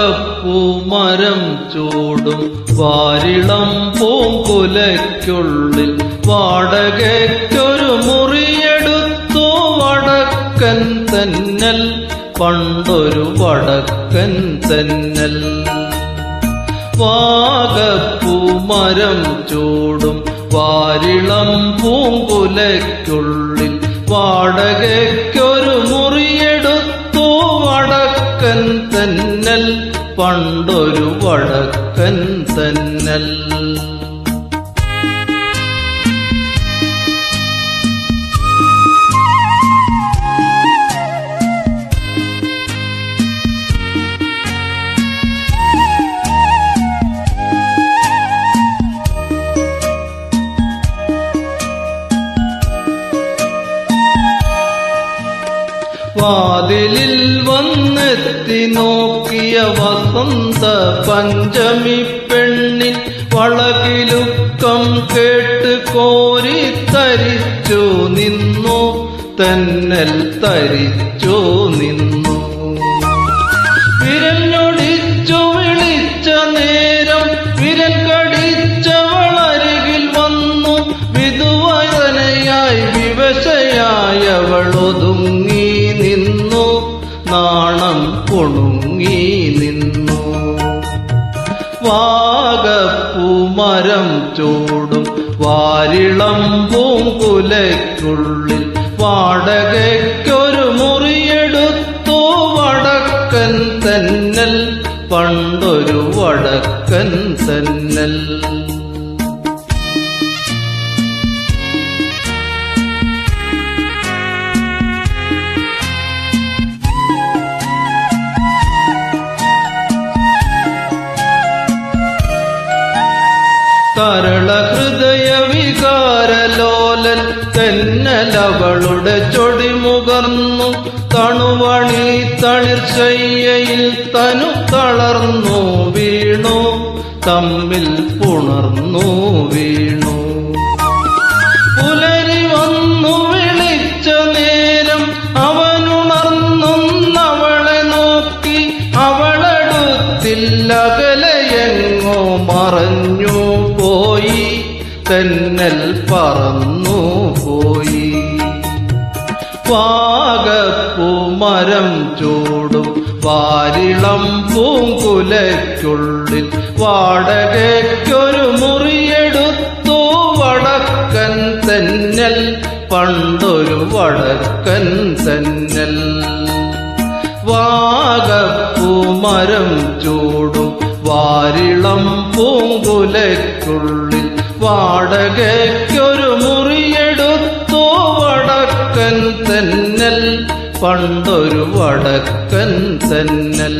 വാഗപ്പൂമരം ചൂടും വാരിളം പൂങ്കുലയ്ക്കുള്ളിൽ വാടകയ്ക്കൊരു മുറിയെടുത്തു വടക്കൻ തെന്നൽ, പണ്ടൊരു വടക്കൻ തെന്നൽ. വാഗപ്പൂമരം ചൂടും വാരിളം പൂങ്കുലയ്ക്കുള്ളിൽ വാടകയ്ക്കൊരു മുറിയെടുത്തു വടക്കൻ തെന്നൽ, പണ്ടൊരു വടക്കൻ തെന്നൽ. വാതിലിൽ വന്നെത്തി നോക്കിയ വസന്ത പഞ്ചമി പെണ്ണിൻ വളകിലുക്കം കേട്ട് കോരി തരിച്ചു നിന്നു, തെന്നൽ തരിച്ചു നിന്നു. വിരലൊടിച്ചു വിളിച്ച നേരം വിരൽ കടിച്ചവളരികിൽ വന്നു, വിധുവദനയായി വിവശയായവൾ ഒതുങ്ങി നിന്നു, നാണം കൊണുങ്ങി നിന്നു. വാഗപ്പൂമരം ചൂടും വാരിളം പൂങ്കുലയ്ക്കുള്ളിൽ വാടകയ്ക്കൊരു മുറിയെടുത്തു വടക്കൻ തെന്നൽ, പണ്ടൊരു വടക്കൻ തെന്നൽ. തരള ഹൃദയ വികാരലോലൻ തെന്നലവളുടെ ചൊടിമുകർന്നു, തണുവണി തളിർശയ്യയിൽ തനു തളർന്നു വീണു, തമ്മിൽ പുണർന്നു വീണു. പുലരി വന്നു വിളിച്ച നേരം അവനുണർന്നവളെ നോക്കി, അവളടുത്തില്ലകലയെങ്ങോ മറഞ്ഞു പോയി, തെന്നൽ പറന്നു പോയി. വാഗപ്പൂമരം ചൂടും വാരിളം പൂങ്കുലയ്ക്കുള്ളിൽ വാടകയ്ക്കൊരു മുറിയെടുത്തു വടക്കൻ തെന്നൽ, പണ്ടൊരു വടക്കൻ തെന്നൽ. വാഗപ്പൂമരം ചൂടും വാരിളം പൂങ്കുലയ്ക്കുള്ളിൽ വാടകയ്ക്കൊരു മുറിയെടുത്തു വടക്കൻ തെന്നൽ, പണ്ടൊരു വടക്കൻ തെന്നൽ.